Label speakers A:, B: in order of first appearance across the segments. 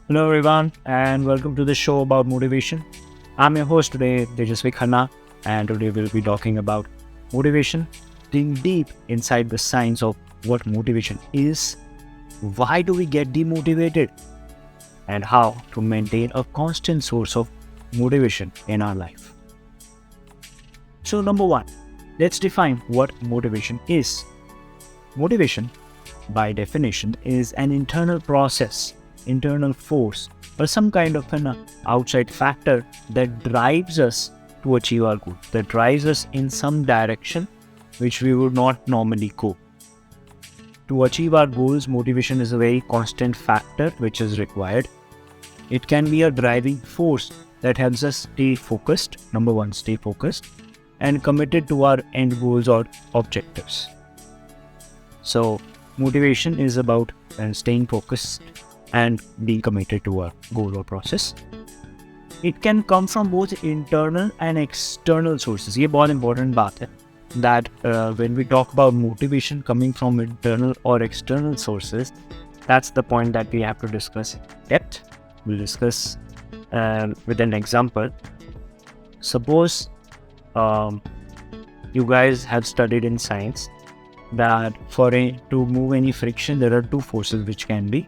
A: Hello everyone and welcome to the show about motivation. I'm your host today, Tejaswi, and today we'll be talking about motivation, digging deep inside the science of what motivation is, why do we get demotivated, and how to maintain a constant source of motivation in our life. So number one, let's define what motivation is. Motivation, by definition, is an internal process, internal force, or some kind of an outside factor that drives us to achieve our goal, that drives us in some direction which we would not normally go. To achieve our goals, motivation is a very constant factor which is required. It can be a driving force that helps us stay focused, number one, stay focused, and committed to our end goals or objectives. So, motivation is about staying focused and being committed to a goal or process. It can come from both internal and external sources. ये बहुत important बात है that when we talk about motivation coming from internal or external sources, that's the point that we have to discuss in depth. We'll discuss with an example. Suppose you guys have studied in science that to move any friction, there are two forces which can be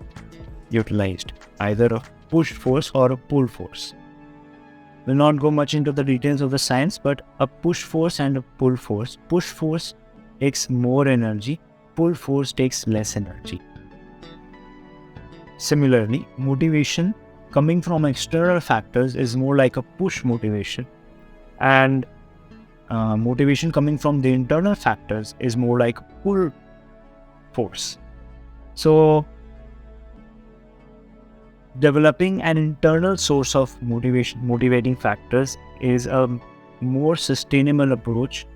A: utilized, either a push force or a pull force. We'll not go much into the details of the science, but a push force and a pull force. Push force takes more energy, pull force takes less energy. Similarly, motivation coming from external factors is more like a push motivation, and motivation coming from the internal factors is more like pull force. So, developing an internal source of motivating factors is a more sustainable approach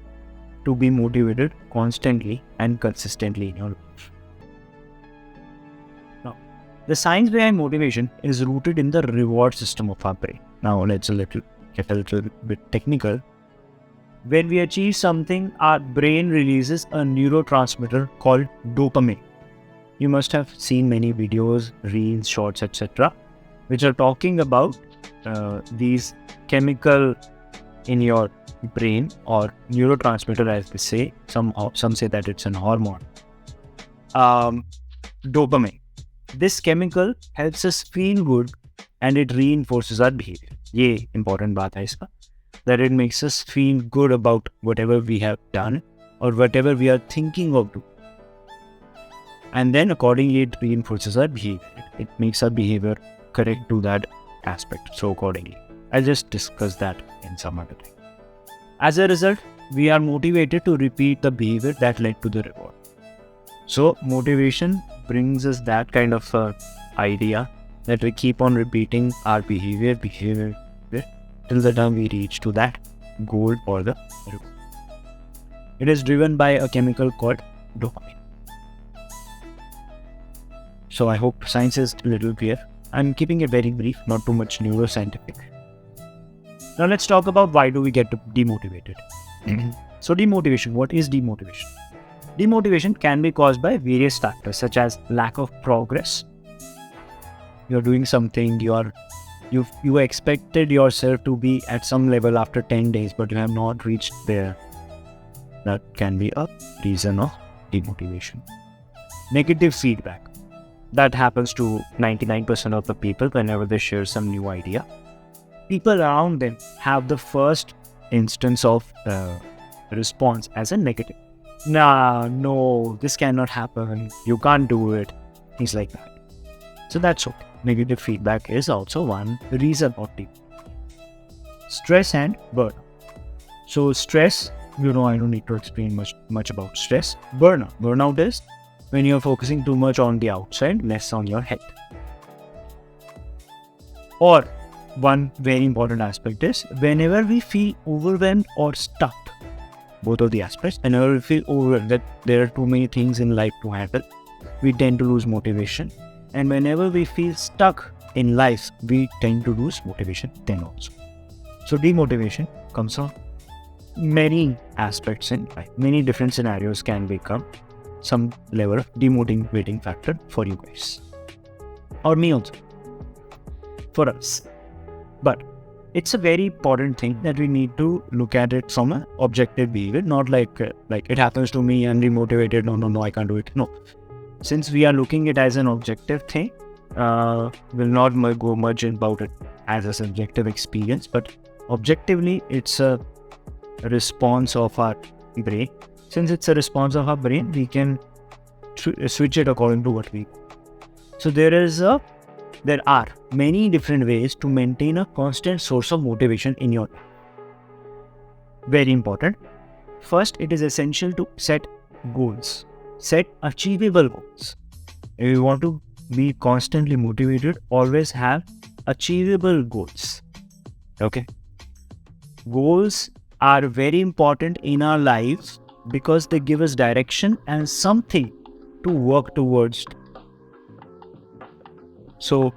A: to be motivated constantly and consistently in your life. Now, the science behind motivation is rooted in the reward system of our brain. Now, let's get a little bit technical. When we achieve something, our brain releases a neurotransmitter called dopamine. You must have seen many videos, reels, shorts, etc., which are talking about these chemical in your brain, or neurotransmitter as they say. Some say that it's an hormone. Dopamine. This chemical helps us feel good and it reinforces our behavior. ये important बात है इसका, that it makes us feel good about whatever we have done or whatever we are thinking of doing. And then accordingly it reinforces our behavior. It makes our behavior correct to that aspect. So accordingly, I'll just discuss that in some other time. As a result, we are motivated to repeat the behavior that led to the reward. So motivation brings us that kind of idea that we keep on repeating our behavior till the time we reach to that goal or the reward. It is driven by a chemical called dopamine. So I hope science is a little clear. I'm keeping it very brief, not too much neuroscientific. Now let's talk about why do we get demotivated. So demotivation, what is demotivation? Demotivation can be caused by various factors such as lack of progress. You're doing something, you expected yourself to be at some level after 10 days, but you have not reached there. That can be a reason of demotivation. Negative feedback. That happens to 99% of the people whenever they share some new idea. People around them have the first instance of response as a negative. Nah, no, this cannot happen. You can't do it. Things like that. So that's okay. Negative feedback is also one reason of demotivation. Stress and burnout. So stress, I don't need to explain much about stress. Burnout is when you're focusing too much on the outside, less on your head. Or one very important aspect is whenever we feel overwhelmed or stuck, both of the aspects, whenever we feel overwhelmed that there are too many things in life to handle, we tend to lose motivation. And whenever we feel stuck in life, we tend to lose motivation then also. So demotivation comes from many aspects in life. Many different scenarios can become some level of demotivating factor for you guys. Or me also. for us. But it's a very important thing that we need to look at it from an objective behavior, not like it happens to me and demotivated. No, I can't do it. No, since we are looking at it as an objective thing, we'll not go much about it as a subjective experience, but objectively, it's a response of our brain. Since it's a response of our brain, we can switch it according to what we want. So there are many different ways to maintain a constant source of motivation in your life. Very important. First, it is essential to set goals. Set achievable goals. If you want to be constantly motivated, always have achievable goals. Okay. Goals are very important in our lives because they give us direction and something to work towards. So,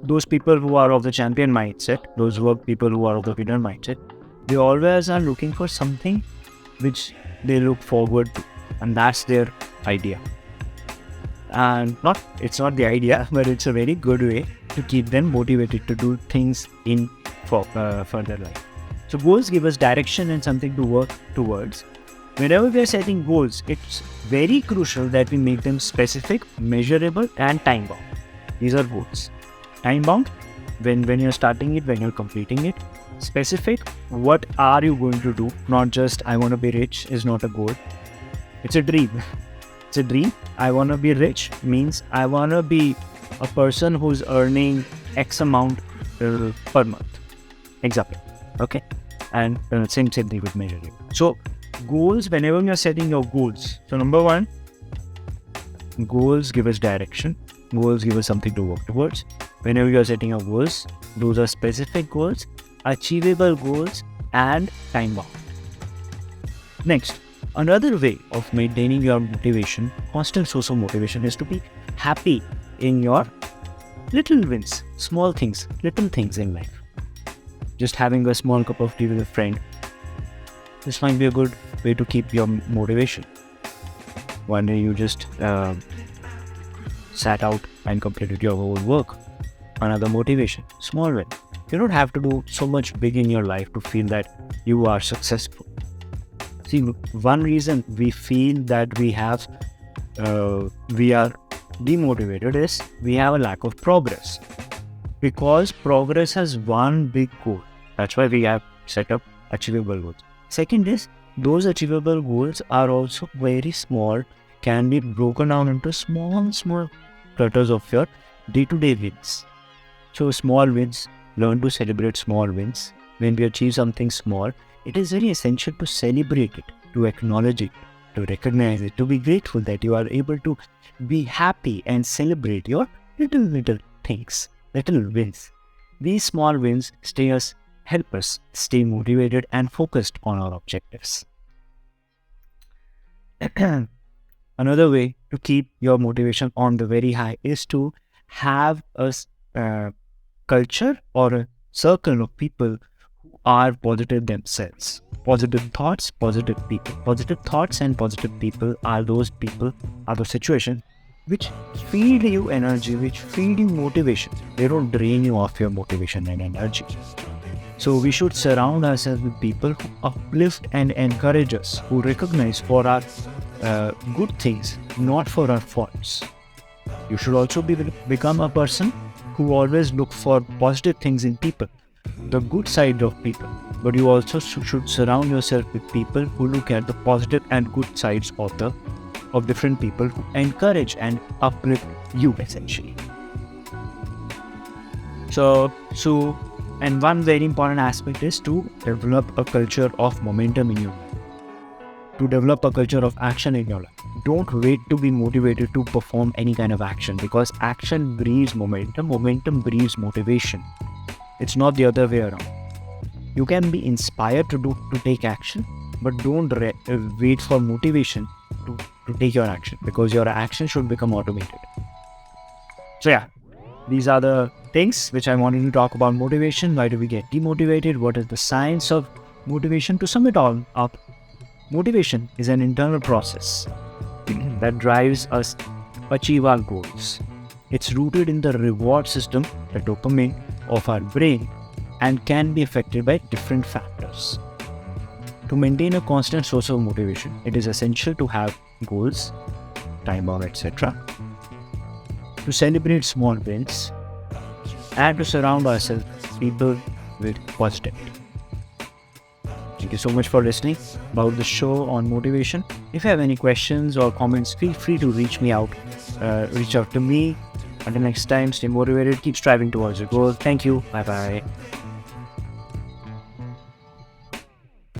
A: those people who are of the champion mindset, those people who are of the winner mindset, they always are looking for something which they look forward to, and that's their idea. And it's not the idea, but it's a very good way to keep them motivated to do things in further life. So goals give us direction and something to work towards. Whenever we are setting goals, it's very crucial that we make them specific, measurable, and time bound. These are goals. Time bound, when you're starting it, when you're completing it. Specific, what are you going to do? Not just I want to be rich is not a goal. It's a dream. It's a dream. I want to be rich means I want to be a person who's earning X amount per month. Example. Okay. And same thing with measuring. So goals, whenever you're setting your goals. So number one, goals give us direction. Goals give us something to work towards. Whenever you're setting your goals, those are specific goals, achievable goals, and time bound. Next, another way of maintaining your motivation, constant source of motivation, is to be happy in your little wins, small things, little things in life. Just having a small cup of tea with a friend, this might be a good way to keep your motivation. One day you just sat out and completed your whole work. Another motivation, small win. You don't have to do so much big in your life to feel that you are successful. See, one reason we feel that we are demotivated is we have a lack of progress. Because progress has one big goal. That's why we have set up achievable goals. Second is, those achievable goals are also very small, can be broken down into small clutters of your day-to-day wins. So small wins, learn to celebrate small wins. When we achieve something small, it is very essential to celebrate it, to acknowledge it, to recognize it, to be grateful that you are able to be happy and celebrate your little things, little wins. These small wins help us stay motivated and focused on our objectives. Another way to keep your motivation on the very high is to have a culture or a circle of people who are positive themselves. Positive thoughts, positive people. Positive thoughts and positive people are those situations which feed you energy, which feed you motivation. They don't drain you of your motivation and energy. So we should surround ourselves with people who uplift and encourage us, who recognize for our good things, not for our faults. You should also become a person who always look for positive things in people, the good side of people. But you also should surround yourself with people who look at the positive and good sides of different people, who encourage and uplift you essentially. And one very important aspect is to develop a culture of momentum in your life. To develop a culture of action in your life. Don't wait to be motivated to perform any kind of action, because action breeds momentum, momentum breeds motivation. It's not the other way around. You can be inspired to take action, but don't wait for motivation to take your action, because your action should become automated. So yeah, these are the things which I wanted to talk about motivation. Why do we get demotivated? What is the science of motivation? To sum it all up, motivation is an internal process that drives us to achieve our goals. It's rooted in the reward system, the dopamine of our brain, and can be affected by different factors. To maintain a constant source of motivation, it is essential to have goals, time bound, etc., to celebrate small wins, and to surround ourselves with people with positivity. Thank you so much for listening about the show on motivation. If you have any questions or comments, feel free to reach out to me. Until next time, stay motivated, keep striving towards your goal. Thank you. Bye bye.